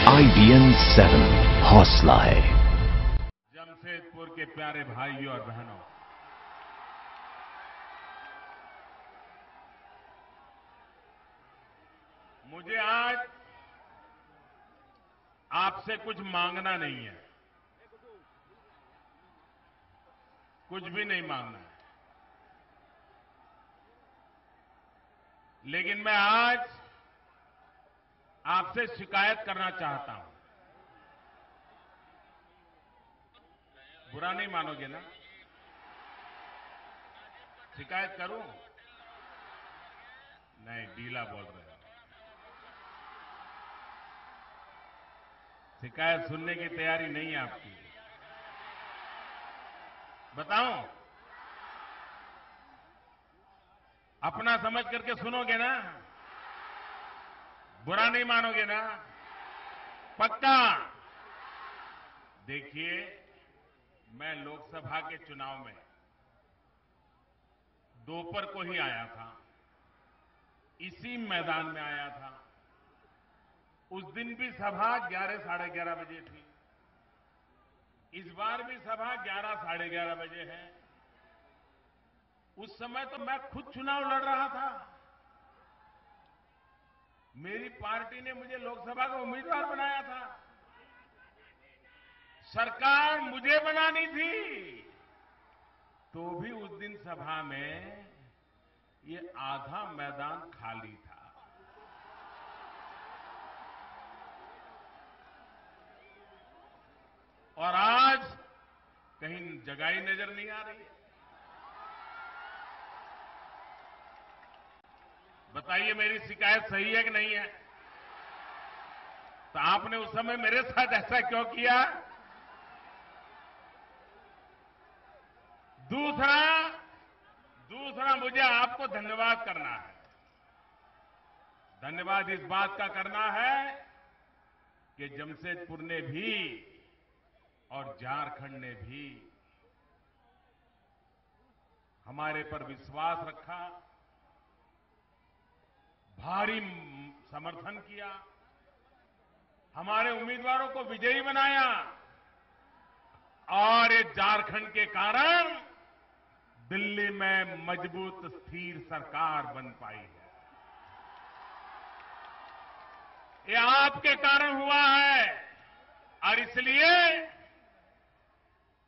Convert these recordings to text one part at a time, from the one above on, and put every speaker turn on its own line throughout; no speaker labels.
IBN7 हौसला है।
जमशेदपुर के प्यारे भाइयों और बहनों, मुझे आज आपसे कुछ मांगना नहीं है, कुछ भी नहीं मांगना है, लेकिन मैं आज आपसे शिकायत करना चाहता हूं। बुरा नहीं मानोगे ना? शिकायत करूं? नहीं, ढीला बोल रहे हो। शिकायत सुनने की तैयारी नहीं है आपकी। बताऊं? अपना समझ करके सुनोगे ना? बुरा नहीं मानोगे ना? पक्का? देखिए, मैं लोकसभा के चुनाव में दोपहर को ही आया था, इसी मैदान में आया था। उस दिन भी सभा 11 साढ़े 11 बजे थी। इस बार भी सभा 11 साढ़े 11 बजे है। उस समय तो मैं खुद चुनाव लड़ रहा था। मेरी पार्टी ने मुझे लोकसभा का उम्मीदवार बनाया था। सरकार मुझे बनानी थी, तो भी उस दिन सभा में ये आधा मैदान खाली था। और आज कहीं जगह ही नजर नहीं आ रही है। बताइए, मेरी शिकायत सही है कि नहीं है? तो आपने उस समय मेरे साथ ऐसा क्यों किया? दूसरा मुझे आपको धन्यवाद करना है। धन्यवाद इस बात का करना है कि जमशेदपुर ने भी और झारखंड ने भी हमारे पर विश्वास रखा, भारी समर्थन किया, हमारे उम्मीदवारों को विजयी बनाया। और ये झारखंड के कारण दिल्ली में मजबूत स्थिर सरकार बन पाई है। ये आपके कारण हुआ है। और इसलिए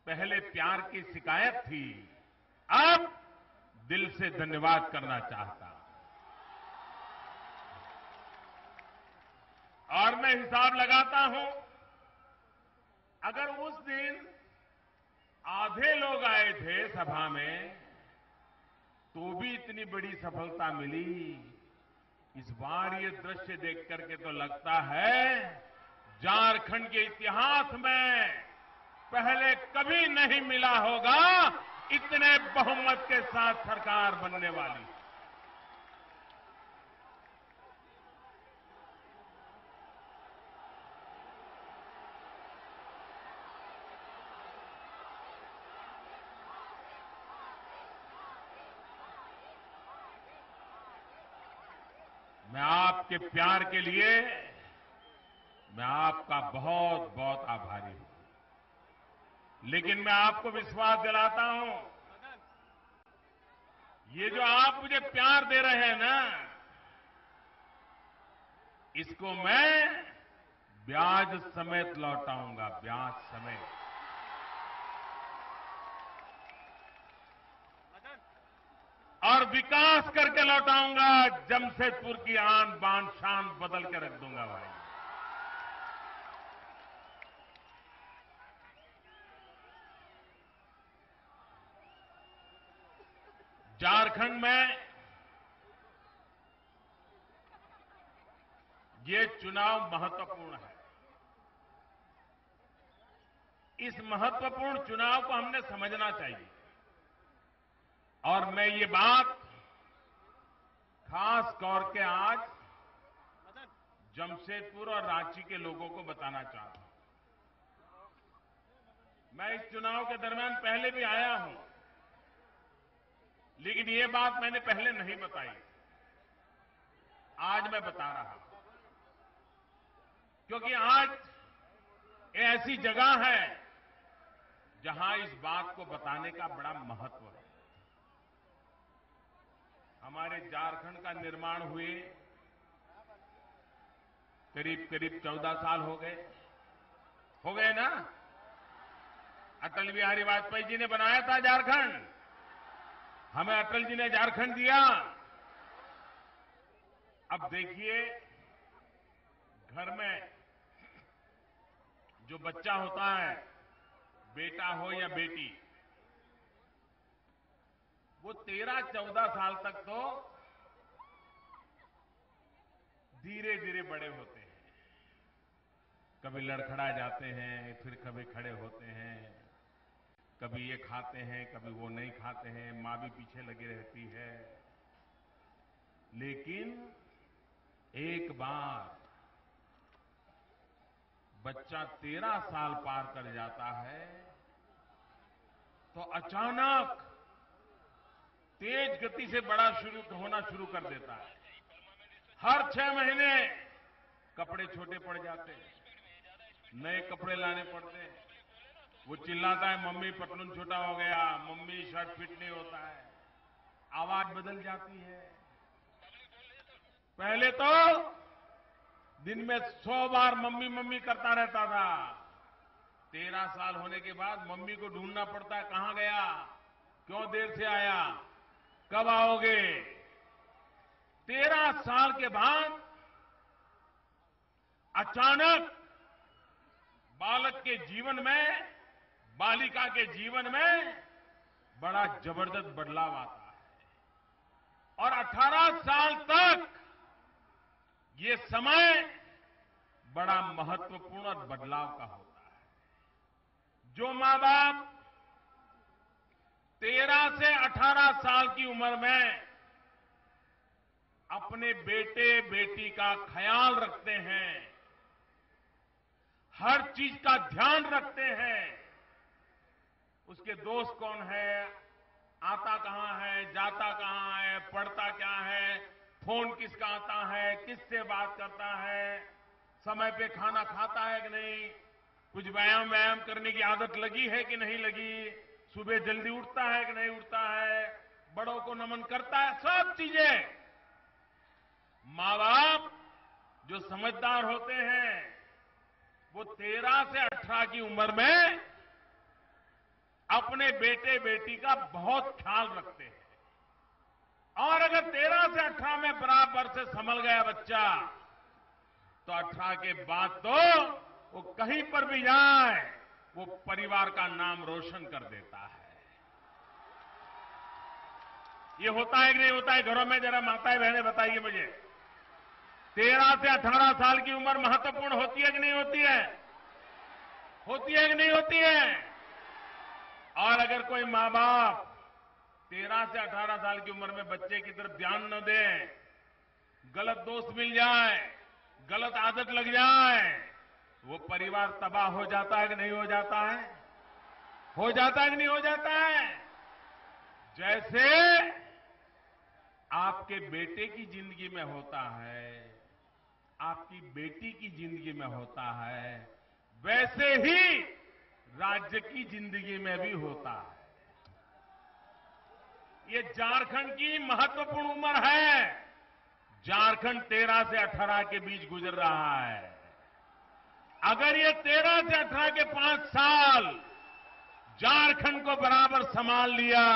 पहले प्यार की शिकायत थी, अब दिल से धन्यवाद करना चाहता हूं। और मैं हिसाब लगाता हूं, अगर उस दिन आधे लोग आए थे सभा में, तो भी इतनी बड़ी सफलता मिली। इस बार ये दृश्य देख करके तो लगता है झारखंड के इतिहास में पहले कभी नहीं मिला होगा इतने बहुमत के साथ सरकार बनने वाली। मैं आपके प्यार के लिए मैं आपका बहुत बहुत आभारी हूं। लेकिन मैं आपको विश्वास दिलाता हूं, ये जो आप मुझे प्यार दे रहे हैं ना, इसको मैं ब्याज समेत लौटाऊंगा, ब्याज समेत। और विकास करके लौटाऊंगा। जमशेदपुर की आन बान शान बदल के रख दूंगा भाई। झारखंड में ये चुनाव महत्वपूर्ण है। इस महत्वपूर्ण चुनाव को हमने समझना चाहिए। और मैं ये बात खास तौर के आज जमशेदपुर और रांची के लोगों को बताना चाहता हूं। मैं इस चुनाव के दरमियान पहले भी आया हूं, लेकिन ये बात मैंने पहले नहीं बताई। आज मैं बता रहा हूं। क्योंकि आज ये ऐसी जगह है जहां इस बात को बताने का बड़ा महत्व है। हमारे झारखंड का निर्माण हुए करीब करीब 14 साल हो गए ना। अटल बिहारी वाजपेयी जी ने बनाया था झारखंड, हमें अटल जी ने झारखंड दिया। अब देखिए, घर में जो बच्चा होता है, बेटा हो या बेटी, वो 13-14 साल तक तो धीरे धीरे बड़े होते हैं। कभी लड़खड़ा जाते हैं, फिर कभी खड़े होते हैं, कभी ये खाते हैं, कभी वो नहीं खाते हैं, मां भी पीछे लगी रहती है। लेकिन एक बार बच्चा 13 साल पार कर जाता है तो अचानक तेज गति से बड़ा होना शुरू कर देता है। हर 6 महीने कपड़े छोटे पड़ जाते हैं, नए कपड़े लाने पड़ते हैं। वो चिल्लाता है, मम्मी पतलून छोटा हो गया, मम्मी शर्ट फिट नहीं होता है, आवाज बदल जाती है। पहले तो दिन में 100 बार मम्मी मम्मी करता रहता था। 13 साल होने के बाद मम्मी को ढूंढना पड़ता है, कहां गया, क्यों देर से आया, कब आओगे। 13 साल के बाद अचानक बालक के जीवन में, बालिका के जीवन में बड़ा जबरदस्त बदलाव आता है। और 18 साल तक ये समय बड़ा महत्वपूर्ण बदलाव का होता है। जो मां बाप 13 से 18 साल की उम्र में अपने बेटे बेटी का ख्याल रखते हैं, हर चीज का ध्यान रखते हैं, उसके दोस्त कौन है, आता कहां है, जाता कहां है, पढ़ता क्या है, फोन किसका आता है, किससे बात करता है, समय पे खाना खाता है कि नहीं, कुछ व्यायाम करने की आदत लगी है कि नहीं लगी, सुबह जल्दी उठता है कि नहीं उठता है, बड़ों को नमन करता है, सब चीजें मां बाप जो समझदार होते हैं वो 13 से 18 की उम्र में अपने बेटे बेटी का बहुत ख्याल रखते हैं। और अगर 13 से 18 में बराबर से संभल गया बच्चा तो 18 के बाद तो वो कहीं पर भी जाए वो परिवार का नाम रोशन कर देता है। ये होता है कि नहीं होता है घरों में? जरा माताएं बहनें बताइए मुझे। 13 से 18 साल की उम्र महत्वपूर्ण होती है कि नहीं होती है? होती है कि नहीं होती है? और अगर कोई मां बाप 13 से 18 साल की उम्र में बच्चे की तरफ ध्यान न दे, गलत दोस्त मिल जाए, गलत आदत लग जाए, वो परिवार तबाह हो जाता है कि नहीं हो जाता है? हो जाता है कि नहीं हो जाता है? जैसे आपके बेटे की जिंदगी में होता है, आपकी बेटी की जिंदगी में होता है, वैसे ही राज्य की जिंदगी में भी होता है। ये झारखंड की महत्वपूर्ण उम्र है। झारखंड 13 से 18 के बीच गुजर रहा है। अगर ये 13 से 18 के 5 साल झारखंड को बराबर संभाल लिया,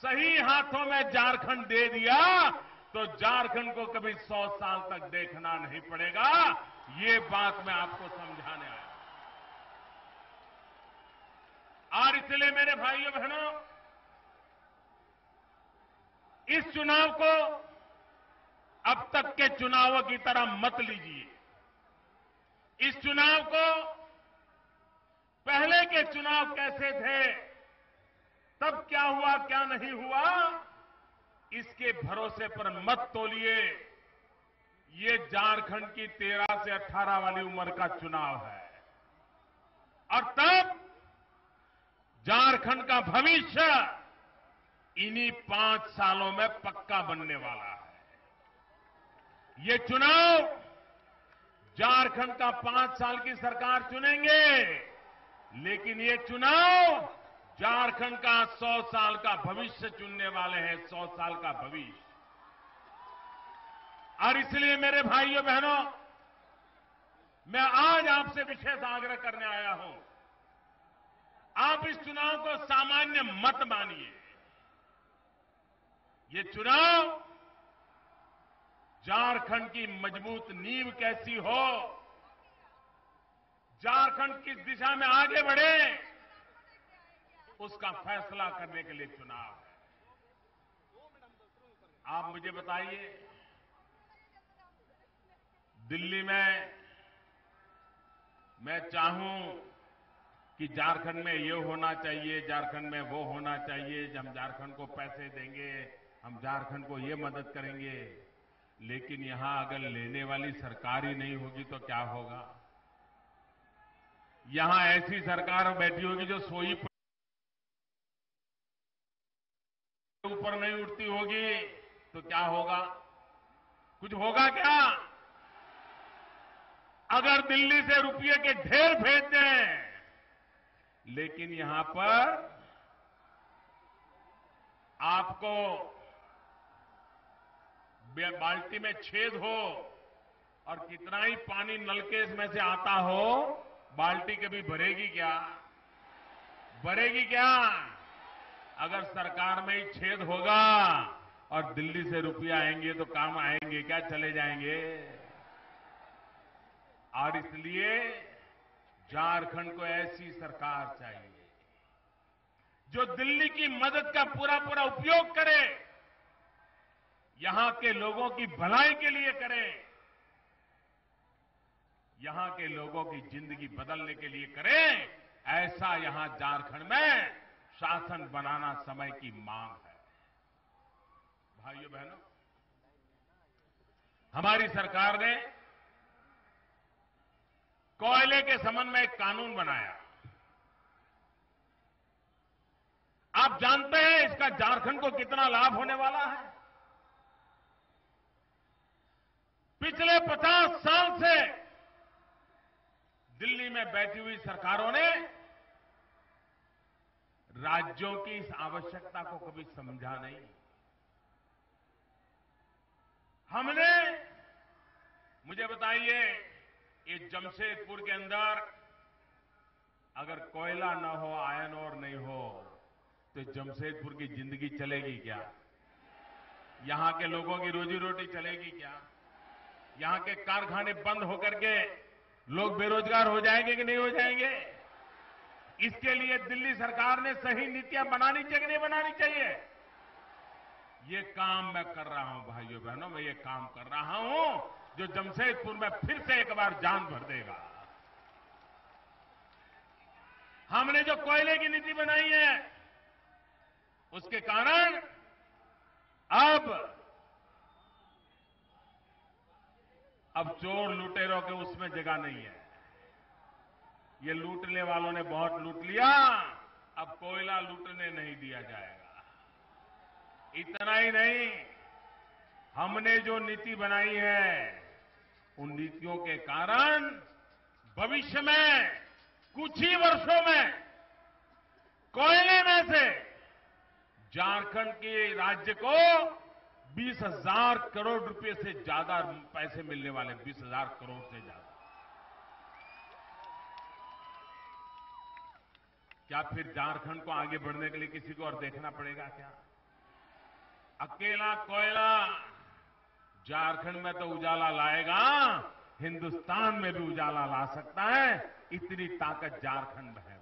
सही हाथों में झारखंड दे दिया, तो झारखंड को कभी 100 साल तक देखना नहीं पड़ेगा। ये बात मैं आपको समझाने आया। और इसलिए मेरे भाइयों बहनों, इस चुनाव को अब तक के चुनावों की तरह मत लीजिए। इस चुनाव को पहले के चुनाव कैसे थे, तब क्या हुआ क्या नहीं हुआ, इसके भरोसे पर मत तोलिए। ये झारखंड की 13 से 18 वाली उम्र का चुनाव है और तब झारखंड का भविष्य इन्हीं 5 सालों में पक्का बनने वाला है। ये चुनाव झारखंड का 5 साल की सरकार चुनेंगे, लेकिन ये चुनाव झारखंड का 100 साल का भविष्य चुनने वाले हैं, 100 साल का भविष्य। और इसलिए मेरे भाइयों बहनों, मैं आज आपसे विशेष आग्रह करने आया हूं, आप इस चुनाव को सामान्य मत मानिए। ये चुनाव झारखंड की मजबूत नींव कैसी हो, झारखंड किस दिशा में आगे बढ़े, उसका फैसला करने के लिए चुनाव है। आप मुझे बताइए, दिल्ली में मैं चाहूं कि झारखंड में ये होना चाहिए, झारखंड में वो होना चाहिए, हम झारखंड को पैसे देंगे, हम झारखंड को ये मदद करेंगे, लेकिन यहां अगर लेने वाली सरकार ही नहीं होगी तो क्या होगा? यहां ऐसी सरकार बैठी होगी जो सोई ऊपर नहीं उठती होगी, तो क्या होगा? कुछ होगा क्या? अगर दिल्ली से रुपये के ढेर भेज दें, लेकिन यहां पर आपको बाल्टी में छेद हो और कितना ही पानी नलके में से आता हो, बाल्टी कभी भरेगी क्या? भरेगी क्या? अगर सरकार में ही छेद होगा और दिल्ली से रुपया आएंगे तो काम आएंगे क्या? चले जाएंगे। और इसलिए झारखंड को ऐसी सरकार चाहिए जो दिल्ली की मदद का पूरा पूरा उपयोग करे, यहां के लोगों की भलाई के लिए करे, यहां के लोगों की जिंदगी बदलने के लिए करे। ऐसा यहां झारखंड में शासन बनाना समय की मांग है। भाइयों बहनों, हमारी सरकार ने कोयले के संबंध में एक कानून बनाया। आप जानते हैं इसका झारखंड को कितना लाभ होने वाला है? पिछले 50 साल से दिल्ली में बैठी हुई सरकारों ने राज्यों की इस आवश्यकता को कभी समझा नहीं। हमने, मुझे बताइए, ये जमशेदपुर के अंदर अगर कोयला न हो, आयरन ओर नहीं हो, तो जमशेदपुर की जिंदगी चलेगी क्या? यहां के लोगों की रोजी रोटी चलेगी क्या? यहां के कारखाने बंद होकर के लोग बेरोजगार हो जाएंगे कि नहीं हो जाएंगे? इसके लिए दिल्ली सरकार ने सही नीतियां बनानी चाहिए कि नहीं बनानी चाहिए? ये काम मैं कर रहा हूं भाइयों बहनों, मैं ये काम कर रहा हूं जो जमशेदपुर में फिर से एक बार जान भर देगा। हमने जो कोयले की नीति बनाई है, उसके कारण अब चोर लुटेरों के उसमें जगह नहीं है। ये लूटने वालों ने बहुत लूट लिया, अब कोयला लूटने नहीं दिया जाएगा। इतना ही नहीं, हमने जो नीति बनाई है, उन नीतियों के कारण भविष्य में कुछ ही वर्षों में कोयले में से झारखंड के राज्य को 20,000 करोड़ रुपए से ज्यादा पैसे मिलने वाले, 20,000 करोड़ से ज्यादा। क्या फिर झारखंड को आगे बढ़ने के लिए किसी को और देखना पड़ेगा क्या? अकेला कोयला झारखंड में तो उजाला लाएगा, हिंदुस्तान में भी उजाला ला सकता है, इतनी ताकत झारखंड में है।